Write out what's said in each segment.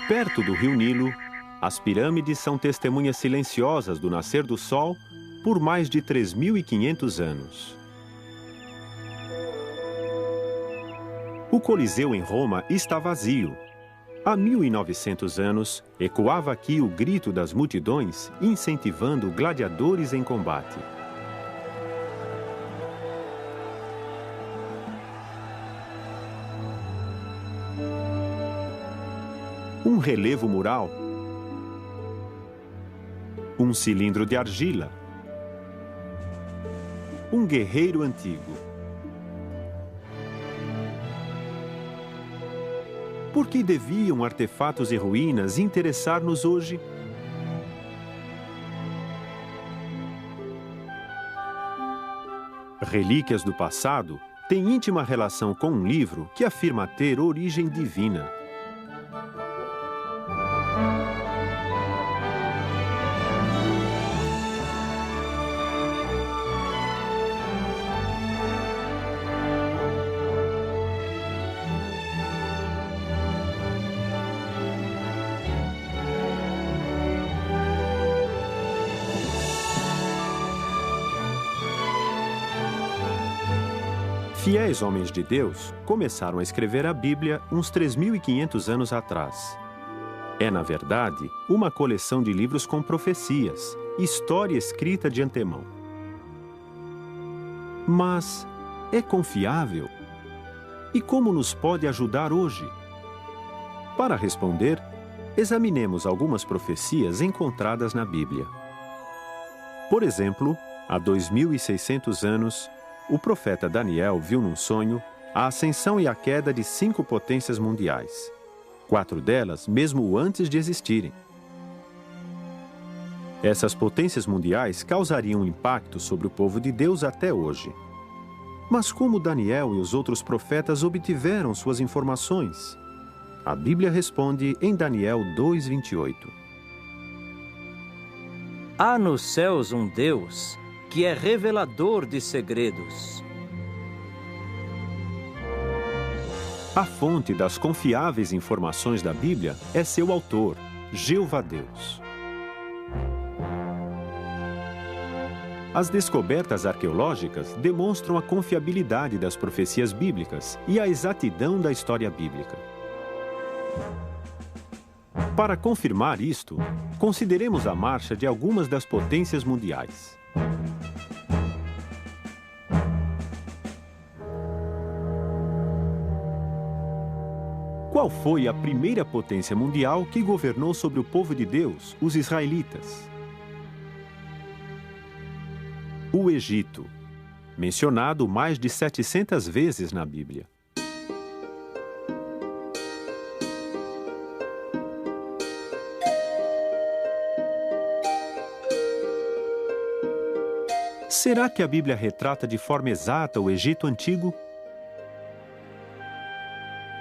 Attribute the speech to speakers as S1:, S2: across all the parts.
S1: Perto do rio Nilo, as pirâmides são testemunhas silenciosas do nascer do sol por mais de 3.500 anos. O Coliseu em Roma está vazio. Há 1.900 anos, ecoava aqui o grito das multidões, incentivando gladiadores em combate. Um relevo mural, um cilindro de argila, um guerreiro antigo. Por que deviam artefatos e ruínas interessar-nos hoje? Relíquias do passado têm íntima relação com um livro que afirma ter origem divina. Fiéis homens de Deus começaram a escrever a Bíblia uns 3.500 anos atrás. É, na verdade, uma coleção de livros com profecias, história escrita de antemão. Mas é confiável? E como nos pode ajudar hoje? Para responder, examinemos algumas profecias encontradas na Bíblia. Por exemplo, há 2.600 anos, o profeta Daniel viu num sonho a ascensão e a queda de 5 potências mundiais, 4 delas mesmo antes de existirem. Essas potências mundiais causariam impacto sobre o povo de Deus até hoje. Mas como Daniel e os outros profetas obtiveram suas informações? A Bíblia responde em Daniel 2:28.
S2: Há nos céus um Deus que é revelador de segredos.
S1: A fonte das confiáveis informações da Bíblia é seu autor, Jeová Deus. As descobertas arqueológicas demonstram a confiabilidade das profecias bíblicas e a exatidão da história bíblica. Para confirmar isto, consideremos a marcha de algumas das potências mundiais. Qual foi a primeira potência mundial que governou sobre o povo de Deus, os israelitas? O Egito, mencionado mais de 700 vezes na Bíblia. Será que a Bíblia retrata de forma exata o Egito antigo?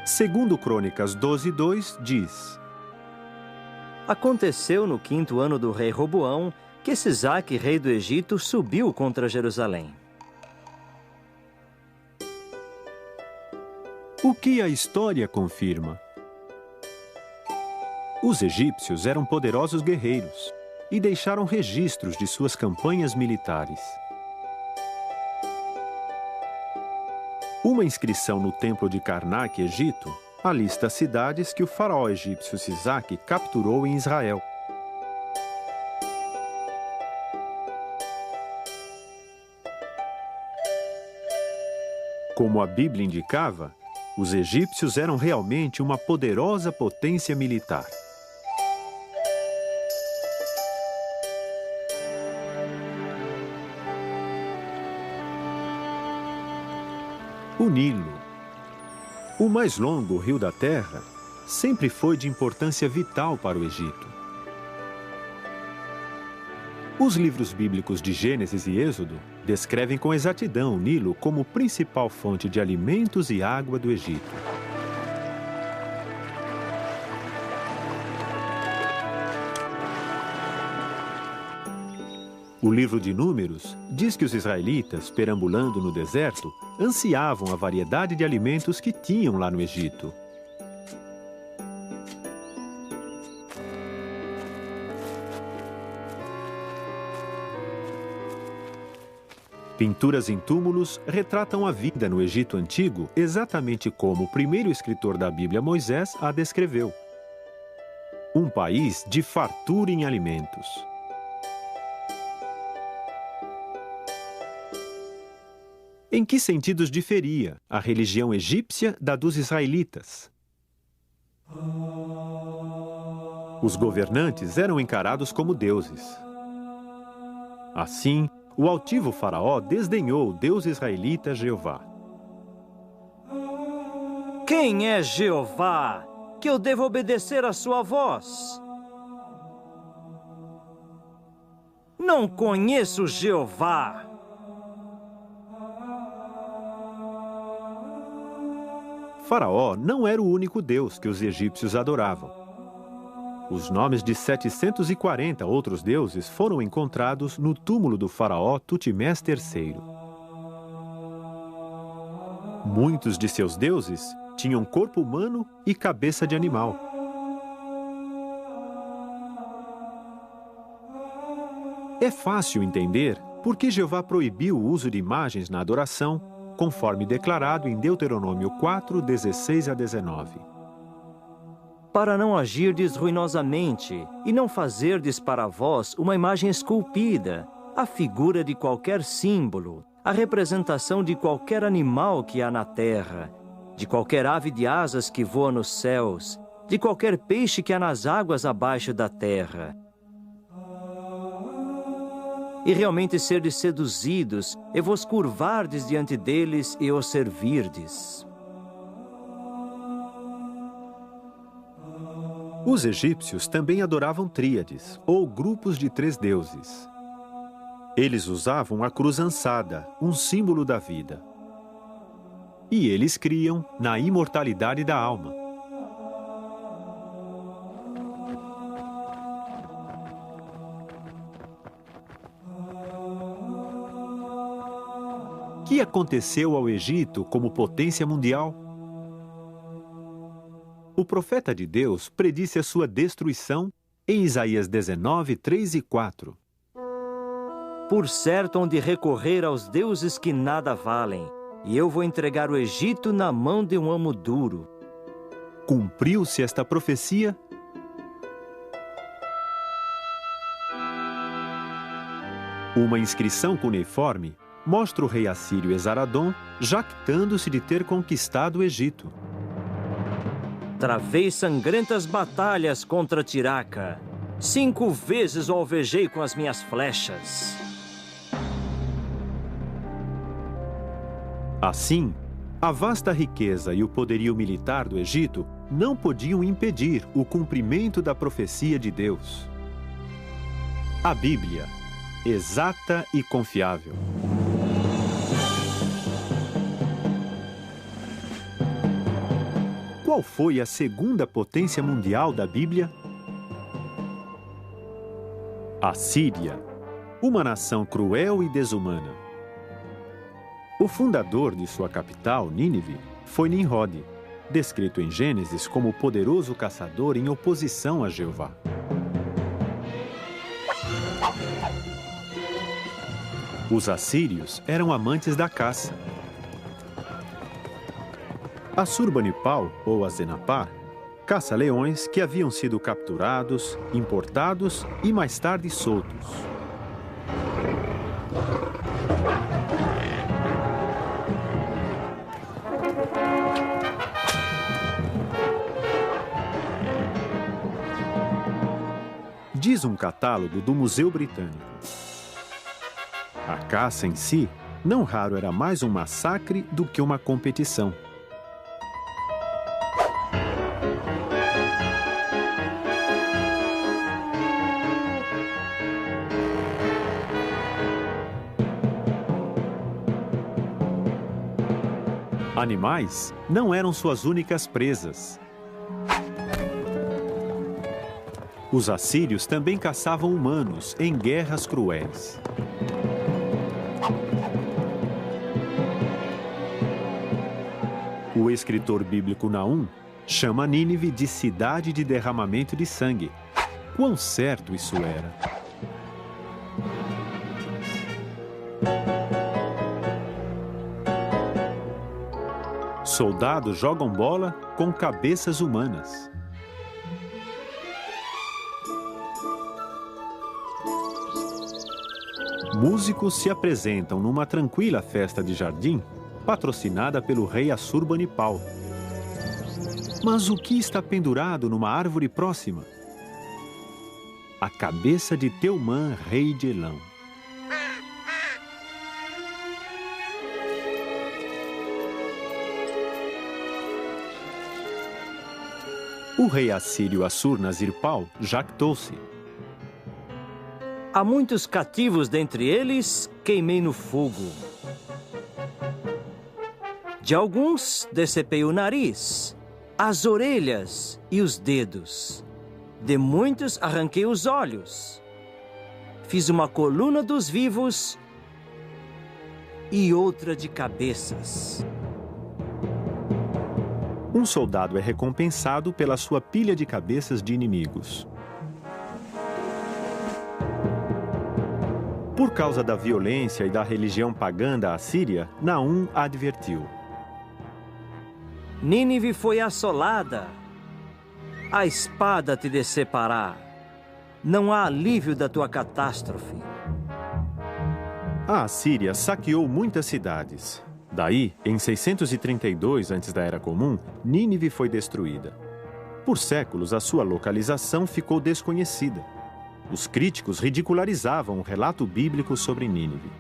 S1: Segundo Crônicas 12:2 diz:
S2: Aconteceu no 5º ano do rei Roboão que Sisaque, rei do Egito, subiu contra Jerusalém.
S1: O que a história confirma? Os egípcios eram poderosos guerreiros e deixaram registros de suas campanhas militares. Uma inscrição no templo de Karnak, Egito, alista as cidades que o faraó egípcio Sisaque capturou em Israel. Como a Bíblia indicava, os egípcios eram realmente uma poderosa potência militar. O Nilo, o mais longo rio da Terra, sempre foi de importância vital para o Egito. Os livros bíblicos de Gênesis e Êxodo descrevem com exatidão o Nilo como principal fonte de alimentos e água do Egito. O livro de Números diz que os israelitas, perambulando no deserto, ansiavam a variedade de alimentos que tinham lá no Egito. Pinturas em túmulos retratam a vida no Egito Antigo exatamente como o primeiro escritor da Bíblia, Moisés, a descreveu. Um país de fartura em alimentos. Em que sentidos diferia a religião egípcia da dos israelitas? Os governantes eram encarados como deuses. Assim, o altivo faraó desdenhou o Deus israelita Jeová.
S2: Quem é Jeová, que eu devo obedecer à sua voz? Não conheço Jeová.
S1: Faraó não era o único Deus que os egípcios adoravam. Os nomes de 740 outros deuses foram encontrados no túmulo do faraó Tutimés III. Muitos de seus deuses tinham corpo humano e cabeça de animal. É fácil entender por que Jeová proibiu o uso de imagens na adoração, conforme declarado em Deuteronômio 4, 16 a 19.
S2: Para não agirdes ruinosamente e não fazerdes para vós uma imagem esculpida, a figura de qualquer símbolo, a representação de qualquer animal que há na terra, de qualquer ave de asas que voa nos céus, de qualquer peixe que há nas águas abaixo da terra. E realmente serdes seduzidos, e vos curvardes diante deles e os servirdes.
S1: Os egípcios também adoravam tríades, ou grupos de 3 deuses. Eles usavam a cruz ansada, um símbolo da vida. E eles criam na imortalidade da alma. O que aconteceu ao Egito como potência mundial? O profeta de Deus predisse a sua destruição em Isaías 19, 3 e 4.
S2: Por certo, hão de recorrer aos deuses que nada valem, e eu vou entregar o Egito na mão de um amo duro.
S1: Cumpriu-se esta profecia? Uma inscrição cuneiforme mostra o rei assírio Esaradom jactando-se de ter conquistado o Egito.
S2: Travei sangrentas batalhas contra Tiraca. 5 vezes o alvejei com as minhas flechas.
S1: Assim, a vasta riqueza e o poderio militar do Egito não podiam impedir o cumprimento da profecia de Deus. A Bíblia, exata e confiável. Qual foi a segunda potência mundial da Bíblia? A Síria, uma nação cruel e desumana. O fundador de sua capital, Nínive, foi Nimrod, descrito em Gênesis como poderoso caçador em oposição a Jeová. Os assírios eram amantes da caça. Assurbanipal, ou Azenapar, caça-leões que haviam sido capturados, importados e mais tarde soltos. Diz um catálogo do Museu Britânico. A caça em si, não raro era mais um massacre do que uma competição. Animais não eram suas únicas presas. Os assírios também caçavam humanos em guerras cruéis. O escritor bíblico Naum chama Nínive de cidade de derramamento de sangue. Quão certo isso era! Soldados jogam bola com cabeças humanas. Músicos se apresentam numa tranquila festa de jardim, patrocinada pelo rei Assurbanipal. Mas o que está pendurado numa árvore próxima? A cabeça de Teumã, rei de Elão. O rei assírio Assur-Nazir-Pal jactou-se.
S2: Há muitos cativos dentre eles, queimei no fogo. De alguns decepei o nariz, as orelhas e os dedos. De muitos arranquei os olhos. Fiz uma coluna dos vivos e outra de cabeças.
S1: Um soldado é recompensado pela sua pilha de cabeças de inimigos. Por causa da violência e da religião pagã da Assíria, Naum advertiu:
S2: Nínive foi assolada. A espada te decepará. Não há alívio da tua catástrofe.
S1: A Assíria saqueou muitas cidades. Daí, em 632 a.C., Nínive foi destruída. Por séculos, a sua localização ficou desconhecida. Os críticos ridicularizavam o relato bíblico sobre Nínive.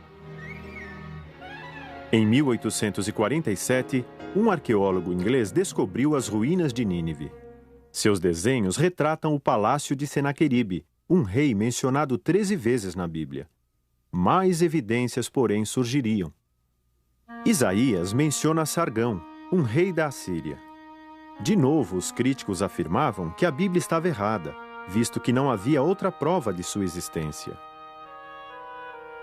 S1: Em 1847, um arqueólogo inglês descobriu as ruínas de Nínive. Seus desenhos retratam o palácio de Senaqueribe, um rei mencionado 13 vezes na Bíblia. Mais evidências, porém, surgiriam. Isaías menciona Sargão, um rei da Assíria. De novo, os críticos afirmavam que a Bíblia estava errada, visto que não havia outra prova de sua existência.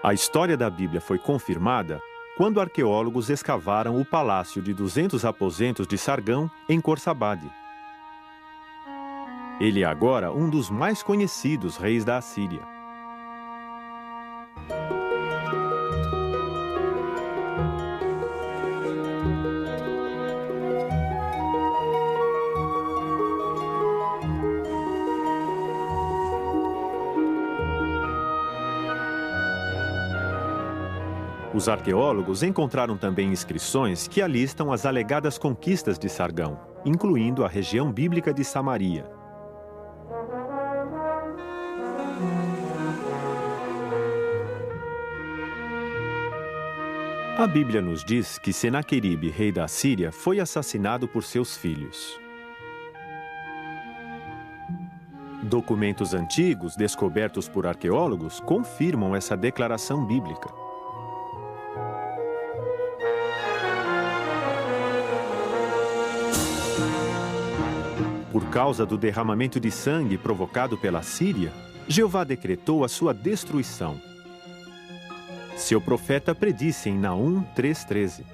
S1: A história da Bíblia foi confirmada quando arqueólogos escavaram o palácio de 200 aposentos de Sargão em Khorsabad. Ele é agora um dos mais conhecidos reis da Assíria. Os arqueólogos encontraram também inscrições que alistam as alegadas conquistas de Sargão, incluindo a região bíblica de Samaria. A Bíblia nos diz que Senaqueribe, rei da Síria, foi assassinado por seus filhos. Documentos antigos, descobertos por arqueólogos, confirmam essa declaração bíblica. Por causa do derramamento de sangue provocado pela Síria, Jeová decretou a sua destruição. Seu profeta predisse em Naum 3,13.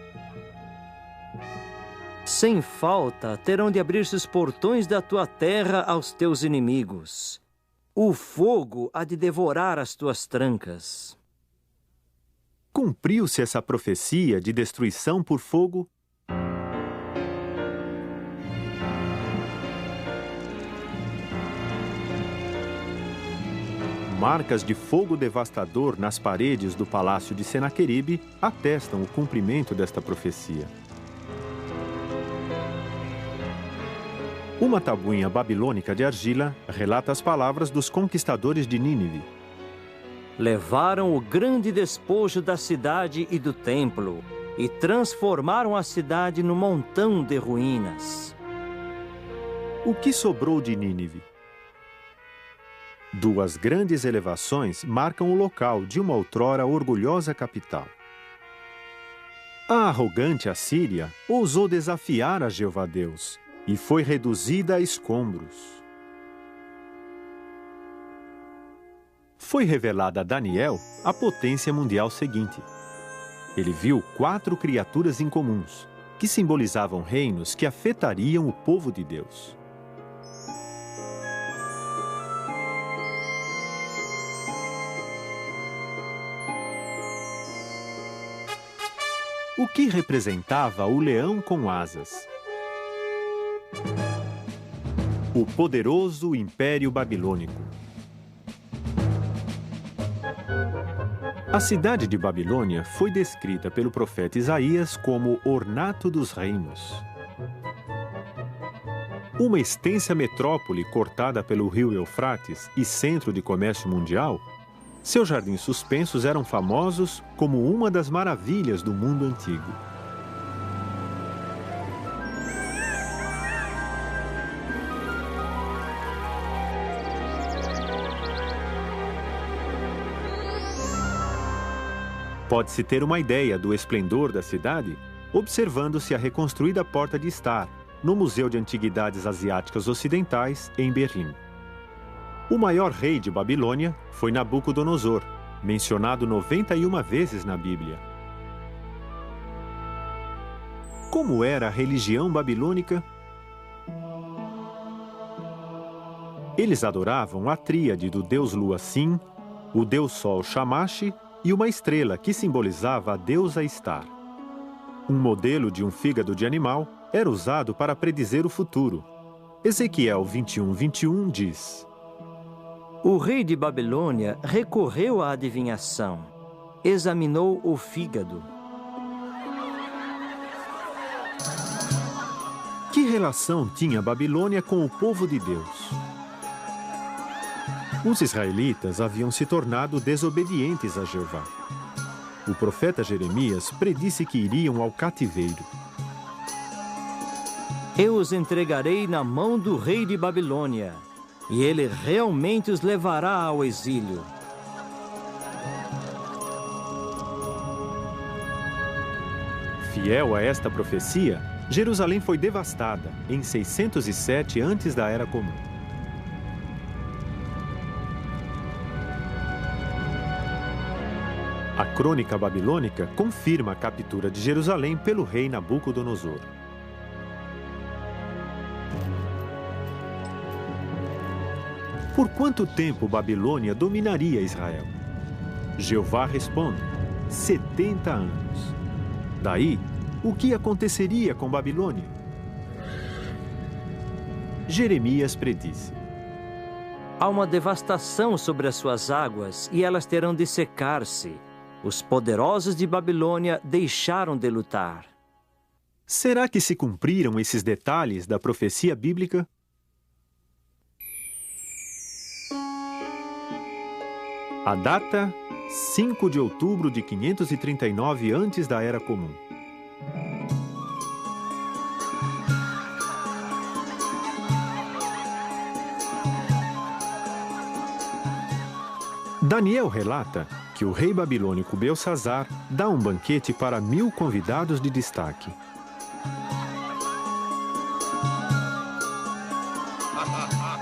S2: Sem falta terão de abrir-se os portões da tua terra aos teus inimigos. O fogo há de devorar as tuas trancas.
S1: Cumpriu-se essa profecia de destruição por fogo? Marcas de fogo devastador nas paredes do palácio de Senaqueribe atestam o cumprimento desta profecia. Uma tabuinha babilônica de argila relata as palavras dos conquistadores de Nínive.
S2: Levaram o grande despojo da cidade e do templo e transformaram a cidade num montão de ruínas.
S1: O que sobrou de Nínive? Duas grandes elevações marcam o local de uma outrora orgulhosa capital. A arrogante Assíria ousou desafiar a Jeová Deus e foi reduzida a escombros. Foi revelada a Daniel a potência mundial seguinte. Ele viu 4 criaturas incomuns, que simbolizavam reinos que afetariam o povo de Deus. O que representava o leão com asas? O poderoso Império Babilônico. A cidade de Babilônia foi descrita pelo profeta Isaías como ornato dos reinos. Uma extensa metrópole cortada pelo rio Eufrates e centro de comércio mundial, seus jardins suspensos eram famosos como uma das maravilhas do mundo antigo. Pode-se ter uma ideia do esplendor da cidade observando-se a reconstruída Porta de Star, no Museu de Antiguidades Asiáticas Ocidentais, em Berlim. O maior rei de Babilônia foi Nabucodonosor, mencionado 91 vezes na Bíblia. Como era a religião babilônica? Eles adoravam a tríade do deus Lua Sin, o deus Sol Shamash e uma estrela que simbolizava a deusa Star. Um modelo de um fígado de animal era usado para predizer o futuro. Ezequiel 21:21 diz:
S2: O rei de Babilônia recorreu à adivinhação, examinou o fígado.
S1: Que relação tinha a Babilônia com o povo de Deus? Os israelitas haviam se tornado desobedientes a Jeová. O profeta Jeremias predisse que iriam ao cativeiro.
S2: Eu os entregarei na mão do rei de Babilônia, e ele realmente os levará ao exílio.
S1: Fiel a esta profecia, Jerusalém foi devastada em 607 antes da Era Comum. A crônica babilônica confirma a captura de Jerusalém pelo rei Nabucodonosor. Por quanto tempo Babilônia dominaria Israel? Jeová responde: 70 anos. Daí, o que aconteceria com Babilônia? Jeremias predisse:
S2: Há uma devastação sobre as suas águas, e elas terão de secar-se. Os poderosos de Babilônia deixaram de lutar.
S1: Será que se cumpriram esses detalhes da profecia bíblica? A data, 5 de outubro de 539 antes da Era Comum. Daniel relata que o rei babilônico Belsazar dá um banquete para 1000 convidados de destaque.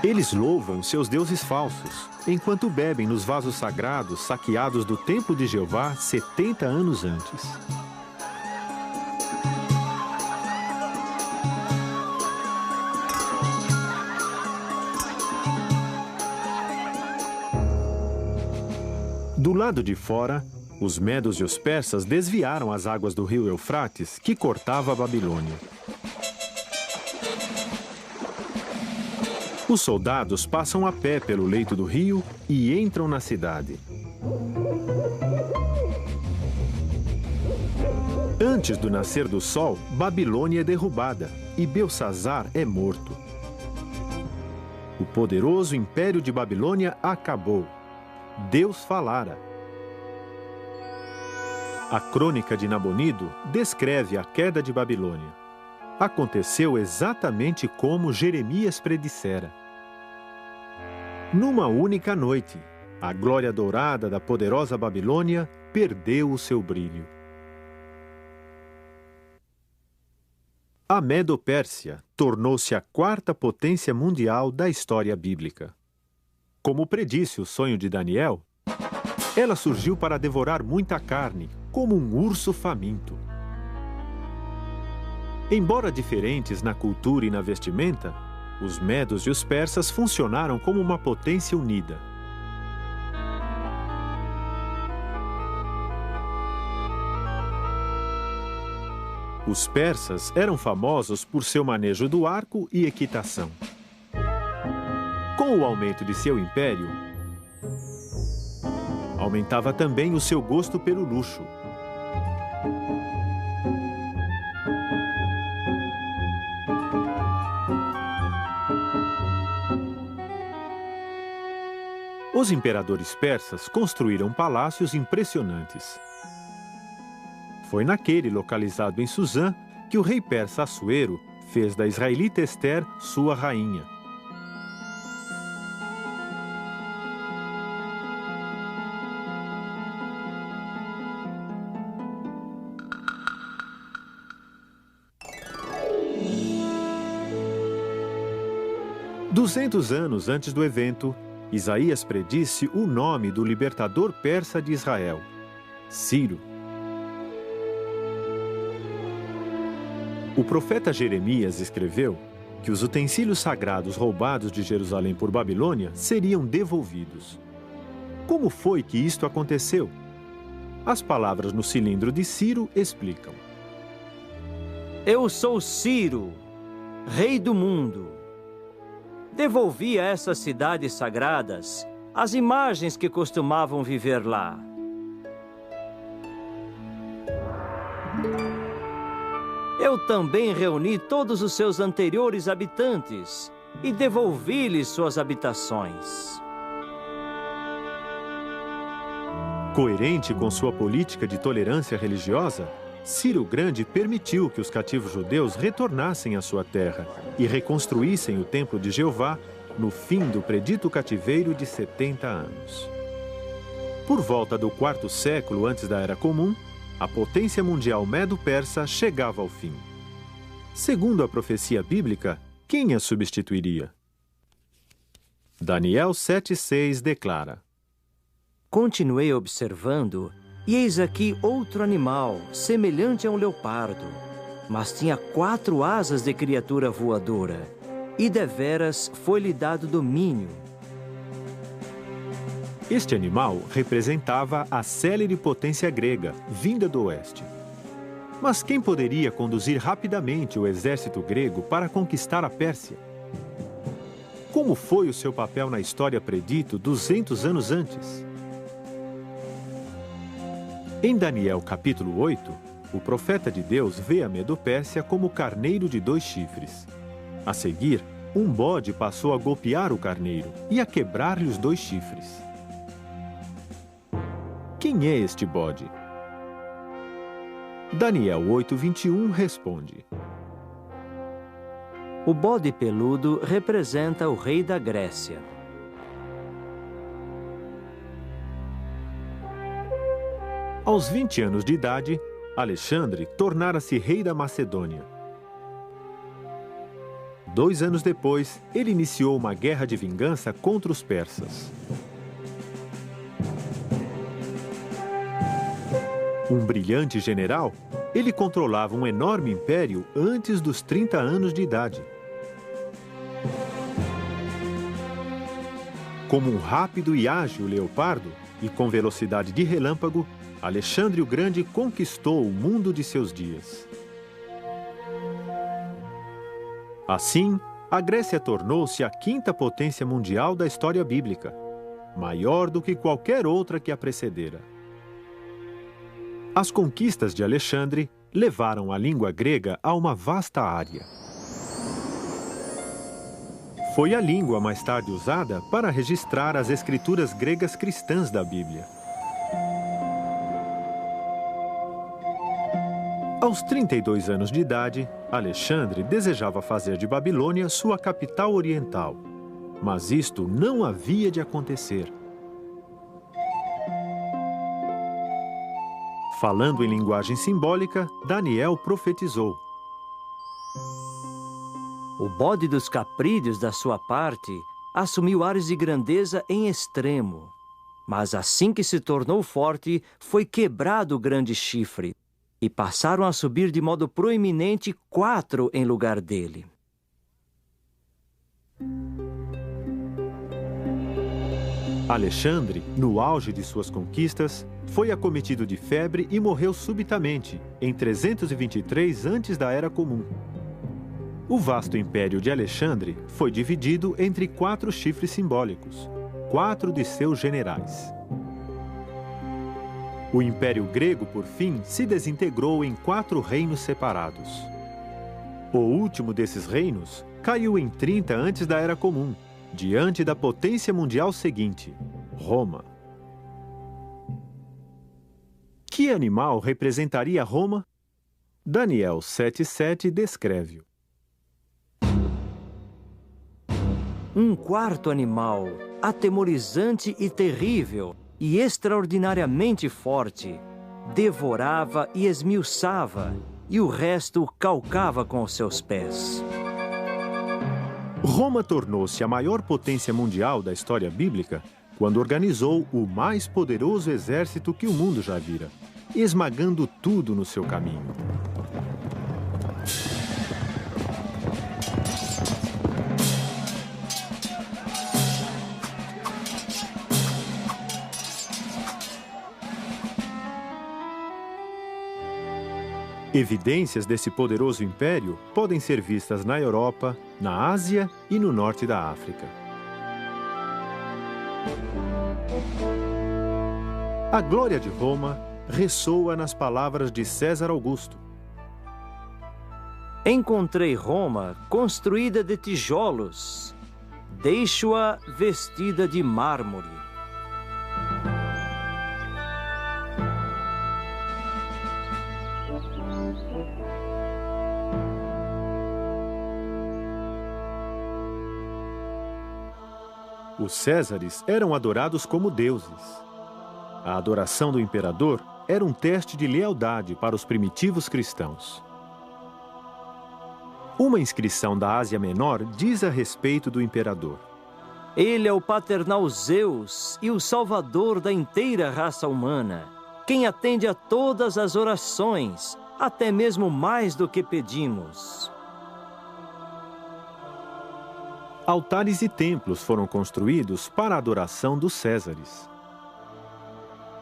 S1: Eles louvam seus deuses falsos, enquanto bebem nos vasos sagrados saqueados do templo de Jeová 70 anos antes. Do lado de fora, os medos e os persas desviaram as águas do rio Eufrates, que cortava a Babilônia. Os soldados passam a pé pelo leito do rio e entram na cidade. Antes do nascer do sol, Babilônia é derrubada e Belsazar é morto. O poderoso império de Babilônia acabou. Deus falara. A crônica de Nabonido descreve a queda de Babilônia. Aconteceu exatamente como Jeremias predissera. Numa única noite, a glória dourada da poderosa Babilônia perdeu o seu brilho. A Medo-Pérsia tornou-se a quarta potência mundial da história bíblica. Como predisse o sonho de Daniel, ela surgiu para devorar muita carne, como um urso faminto. Embora diferentes na cultura e na vestimenta, os medos e os persas funcionaram como uma potência unida. Os persas eram famosos por seu manejo do arco e equitação. Com o aumento de seu império, aumentava também o seu gosto pelo luxo. Os imperadores persas construíram palácios impressionantes. Foi naquele localizado em Suzã que o rei persa Assuero fez da israelita Ester sua rainha. Duzentos anos antes do evento, Isaías predisse o nome do libertador persa de Israel, Ciro. O profeta Jeremias escreveu que os utensílios sagrados roubados de Jerusalém por Babilônia seriam devolvidos. Como foi que isto aconteceu? As palavras no cilindro de Ciro explicam.
S2: Eu sou Ciro, rei do mundo. Devolvi a essas cidades sagradas as imagens que costumavam viver lá. Eu também reuni todos os seus anteriores habitantes e devolvi-lhes suas habitações.
S1: Coerente com sua política de tolerância religiosa, Ciro o Grande permitiu que os cativos judeus retornassem à sua terra e reconstruíssem o templo de Jeová no fim do predito cativeiro de 70 anos. Por volta do quarto século antes da Era Comum, a potência mundial medo-persa chegava ao fim. Segundo a profecia bíblica, quem a substituiria? Daniel 7,6 declara:
S2: Continuei observando, e eis aqui outro animal, semelhante a um leopardo, mas tinha 4 asas de criatura voadora, e deveras foi-lhe dado domínio.
S1: Este animal representava a célere potência grega, vinda do oeste. Mas quem poderia conduzir rapidamente o exército grego para conquistar a Pérsia? Como foi o seu papel na história predito 200 anos antes? Em Daniel capítulo 8, o profeta de Deus vê a Medo-Pérsia como carneiro de 2 chifres. A seguir, um bode passou a golpear o carneiro e a quebrar-lhe os 2 chifres. Quem é este bode? Daniel 8:21 responde:
S2: O bode peludo representa o rei da Grécia.
S1: Aos 20 anos de idade, Alexandre tornara-se rei da Macedônia. 2 anos depois, ele iniciou uma guerra de vingança contra os persas. Um brilhante general, ele controlava um enorme império antes dos 30 anos de idade. Como um rápido e ágil leopardo, e com velocidade de relâmpago, Alexandre o Grande conquistou o mundo de seus dias. Assim, a Grécia tornou-se a 5ª potência mundial da história bíblica, maior do que qualquer outra que a precedera. As conquistas de Alexandre levaram a língua grega a uma vasta área. Foi a língua mais tarde usada para registrar as escrituras gregas cristãs da Bíblia. Aos 32 anos de idade, Alexandre desejava fazer de Babilônia sua capital oriental. Mas isto não havia de acontecer. Falando em linguagem simbólica, Daniel profetizou:
S2: O bode dos caprídeos, da sua parte, assumiu ares de grandeza em extremo. Mas assim que se tornou forte, foi quebrado o grande chifre, e passaram a subir de modo proeminente 4 em lugar dele.
S1: Alexandre, no auge de suas conquistas, foi acometido de febre e morreu subitamente, em 323 antes da Era Comum. O vasto império de Alexandre foi dividido entre 4 chifres simbólicos, 4 de seus generais. O Império Grego, por fim, se desintegrou em 4 reinos separados. O último desses reinos caiu em 30 antes da Era Comum, diante da potência mundial seguinte, Roma. Que animal representaria Roma? Daniel 7,7 descreve-o.
S2: Um quarto animal, atemorizante e terrível, e extraordinariamente forte, devorava e esmiuçava, e o resto calcava com os seus pés.
S1: Roma tornou-se a maior potência mundial da história bíblica quando organizou o mais poderoso exército que o mundo já vira, esmagando tudo no seu caminho. Evidências desse poderoso império podem ser vistas na Europa, na Ásia e no norte da África. A glória de Roma ressoa nas palavras de César Augusto.
S2: Encontrei Roma construída de tijolos. Deixo-a vestida de mármore.
S1: Os Césares eram adorados como deuses. A adoração do imperador era um teste de lealdade para os primitivos cristãos. Uma inscrição da Ásia Menor diz a respeito do imperador:
S2: Ele é o paternal Zeus e o salvador da inteira raça humana, quem atende a todas as orações, até mesmo mais do que pedimos.
S1: Altares e templos foram construídos para a adoração dos Césares.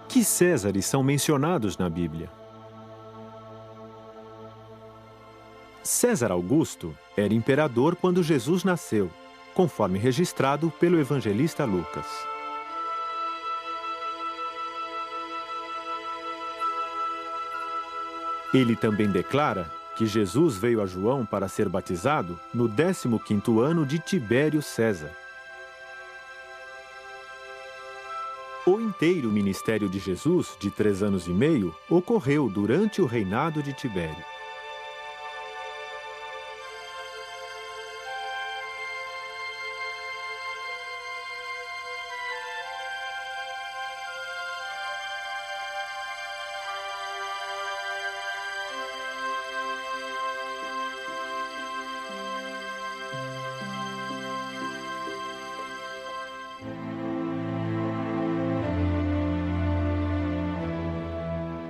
S1: Que Césares são mencionados na Bíblia? César Augusto era imperador quando Jesus nasceu, conforme registrado pelo evangelista Lucas. Ele também declara que Jesus veio a João para ser batizado no 15º ano de Tibério César. O inteiro ministério de Jesus, de 3 anos e meio, ocorreu durante o reinado de Tibério.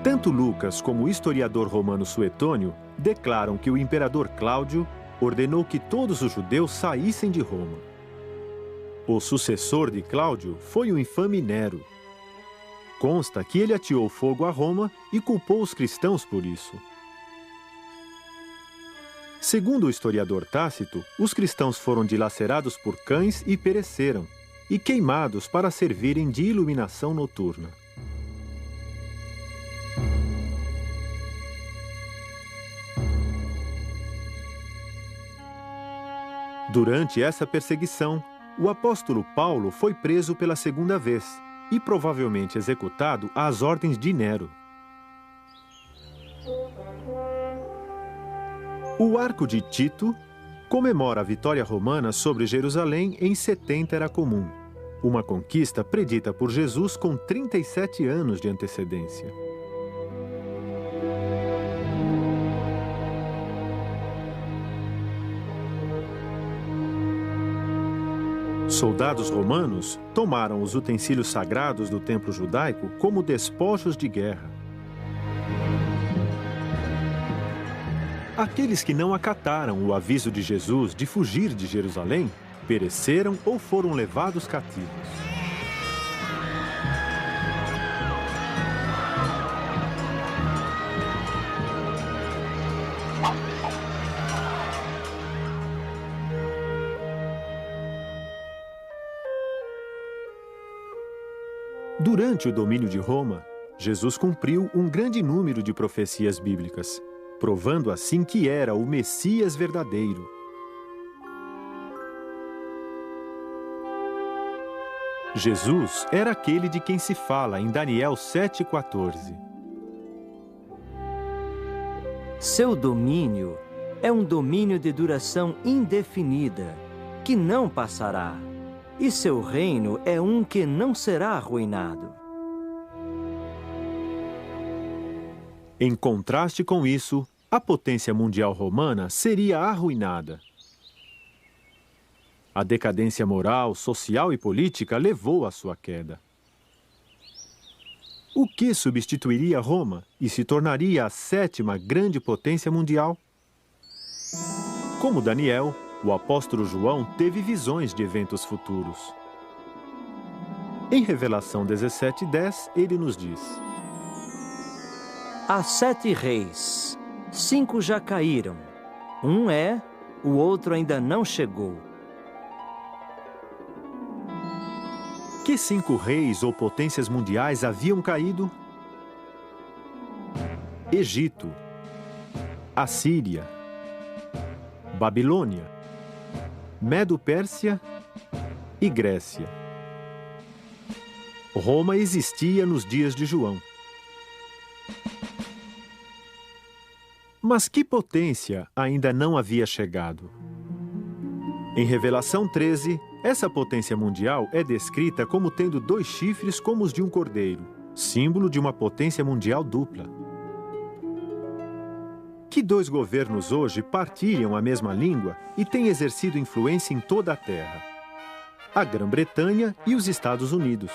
S1: Tanto Lucas como o historiador romano Suetônio declaram que o imperador Cláudio ordenou que todos os judeus saíssem de Roma. O sucessor de Cláudio foi o infame Nero. Consta que ele ateou fogo a Roma e culpou os cristãos por isso. Segundo o historiador Tácito, os cristãos foram dilacerados por cães e pereceram, e queimados para servirem de iluminação noturna. Durante essa perseguição, o apóstolo Paulo foi preso pela 2ª vez e provavelmente executado às ordens de Nero. O Arco de Tito comemora a vitória romana sobre Jerusalém em 70 Era Comum, uma conquista predita por Jesus com 37 anos de antecedência. Soldados romanos tomaram os utensílios sagrados do templo judaico como despojos de guerra. Aqueles que não acataram o aviso de Jesus de fugir de Jerusalém pereceram ou foram levados cativos. Durante o domínio de Roma, Jesus cumpriu um grande número de profecias bíblicas, provando assim que era o Messias verdadeiro. Jesus era aquele de quem se fala em Daniel 7,14.
S2: Seu domínio é um domínio de duração indefinida, que não passará, e seu reino é um que não será arruinado.
S1: Em contraste com isso, a potência mundial romana seria arruinada. A decadência moral, social e política levou à sua queda. O que substituiria Roma e se tornaria a 7ª grande potência mundial? Como Daniel, o apóstolo João teve visões de eventos futuros. Em Revelação 17:10, ele nos diz:
S2: Há 7 reis, 5 já caíram. Um é, o outro ainda não chegou.
S1: Que 5 reis ou potências mundiais haviam caído? Egito, Assíria, Babilônia, Medo-Pérsia e Grécia. Roma existia nos dias de João. Mas que potência ainda não havia chegado? Em Revelação 13, essa potência mundial é descrita como tendo 2 chifres como os de um cordeiro, símbolo de uma potência mundial dupla. Que 2 governos hoje partilham a mesma língua e têm exercido influência em toda a Terra? A Grã-Bretanha e os Estados Unidos.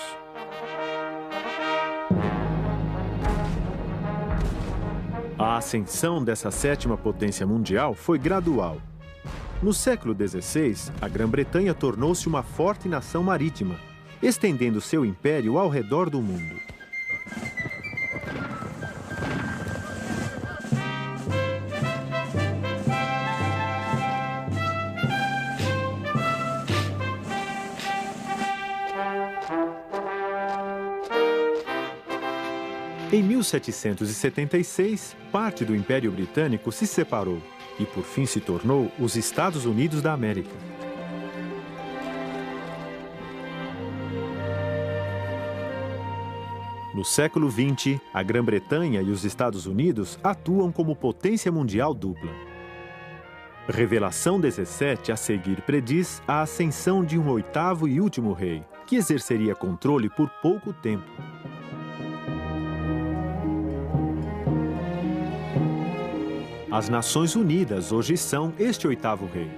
S1: A ascensão dessa 7ª potência mundial foi gradual. No século XVI, a Grã-Bretanha tornou-se uma forte nação marítima, estendendo seu império ao redor do mundo. Em 1776, parte do Império Britânico se separou e, por fim, se tornou os Estados Unidos da América. No século XX, a Grã-Bretanha e os Estados Unidos atuam como potência mundial dupla. Revelação 17, a seguir, prediz a ascensão de um 8º e último rei, que exerceria controle por pouco tempo. As Nações Unidas hoje são este 8º rei,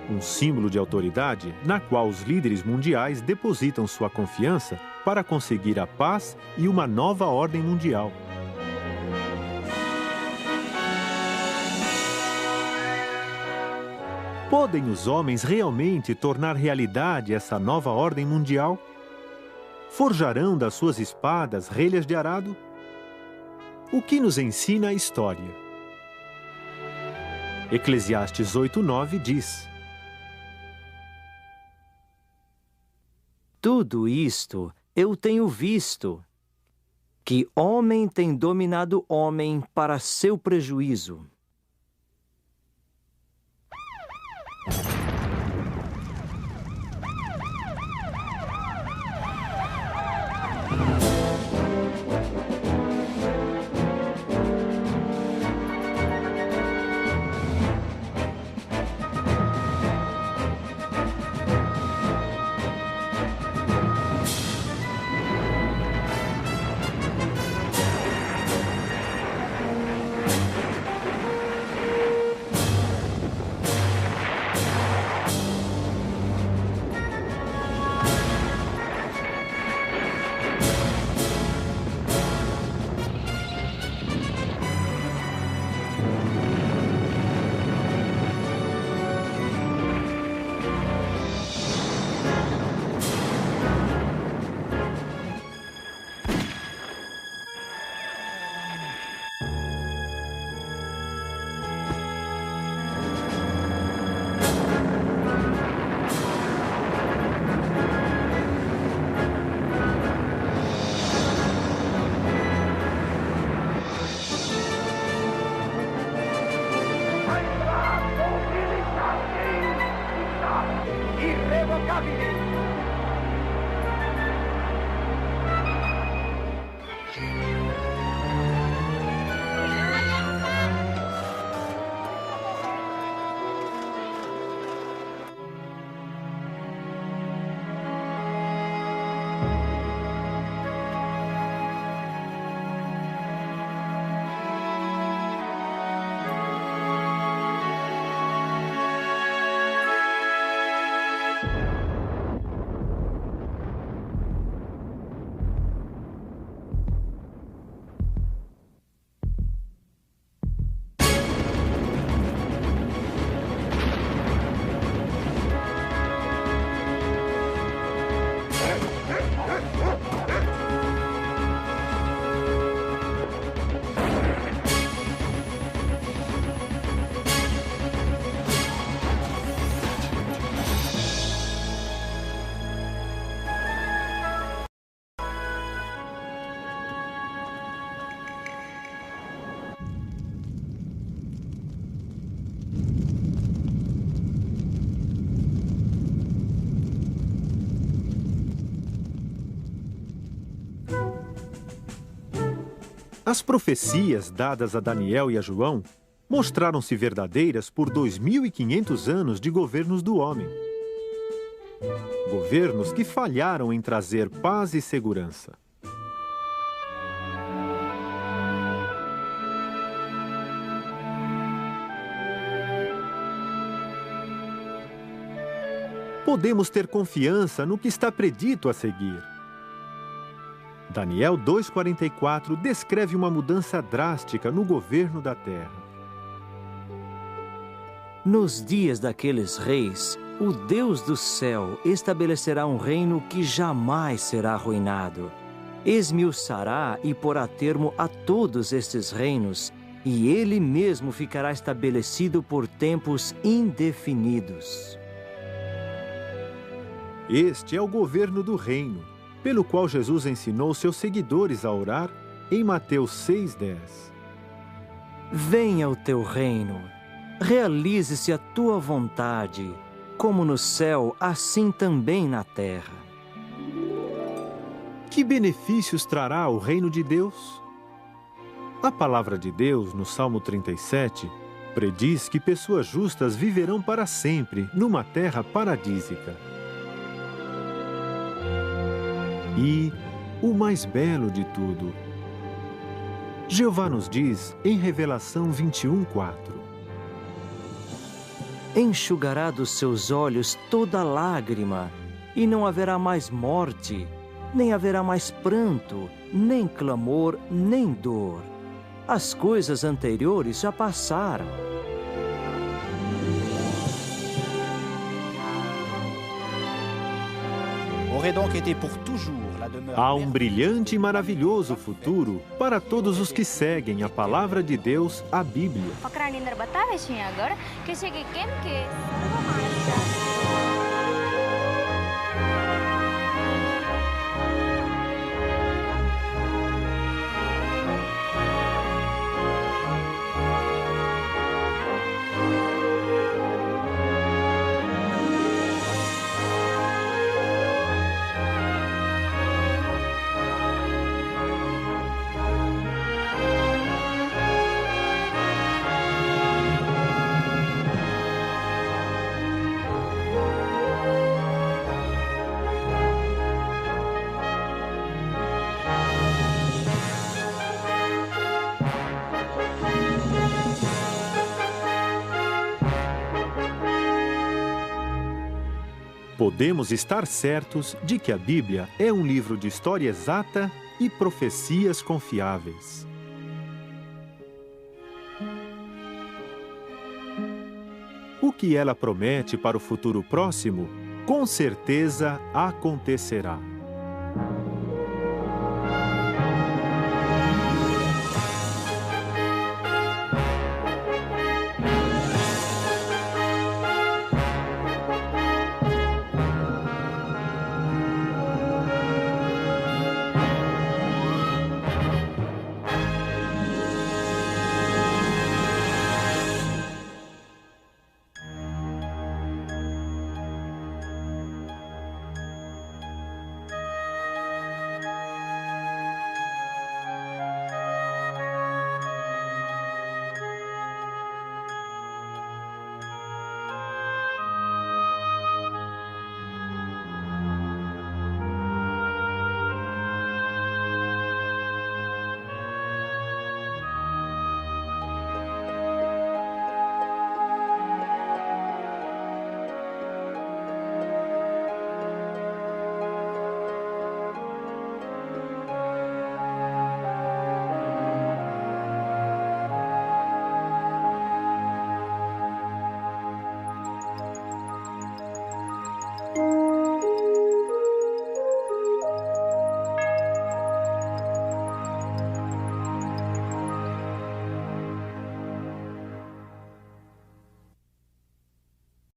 S1: um símbolo de autoridade na qual os líderes mundiais depositam sua confiança para conseguir a paz e uma nova ordem mundial. Podem os homens realmente tornar realidade essa nova ordem mundial? Forjarão das suas espadas relhas de arado? O que nos ensina a história? Eclesiastes 8:9 diz:
S2: Tudo isto eu tenho visto, que homem tem dominado homem para seu prejuízo.
S1: As profecias dadas a Daniel e a João mostraram-se verdadeiras por 2.500 anos de governos do homem. Governos que falharam em trazer paz e segurança. Podemos ter confiança no que está predito a seguir. Daniel 2,44 descreve uma mudança drástica no governo da terra.
S2: Nos dias daqueles reis, o Deus do céu estabelecerá um reino que jamais será arruinado. Esmiuçará e porá termo a todos estes reinos, e ele mesmo ficará estabelecido por tempos indefinidos.
S1: Este é o governo do reino, pelo qual Jesus ensinou seus seguidores a orar em Mateus 6,10.
S2: Venha o teu reino, realize-se a tua vontade, como no céu, assim também na terra.
S1: Que benefícios trará o reino de Deus? A palavra de Deus, no Salmo 37, prediz que pessoas justas viverão para sempre numa terra paradísica. E o mais belo de tudo, Jeová nos diz em Revelação 21:4:
S2: Enxugará dos seus olhos toda lágrima, e não haverá mais morte, nem haverá mais pranto, nem clamor, nem dor. As coisas anteriores já passaram.
S1: Há um brilhante e maravilhoso futuro para todos os que seguem a palavra de Deus, a Bíblia. Podemos estar certos de que a Bíblia é um livro de história exata e profecias confiáveis. O que ela promete para o futuro próximo, com certeza acontecerá.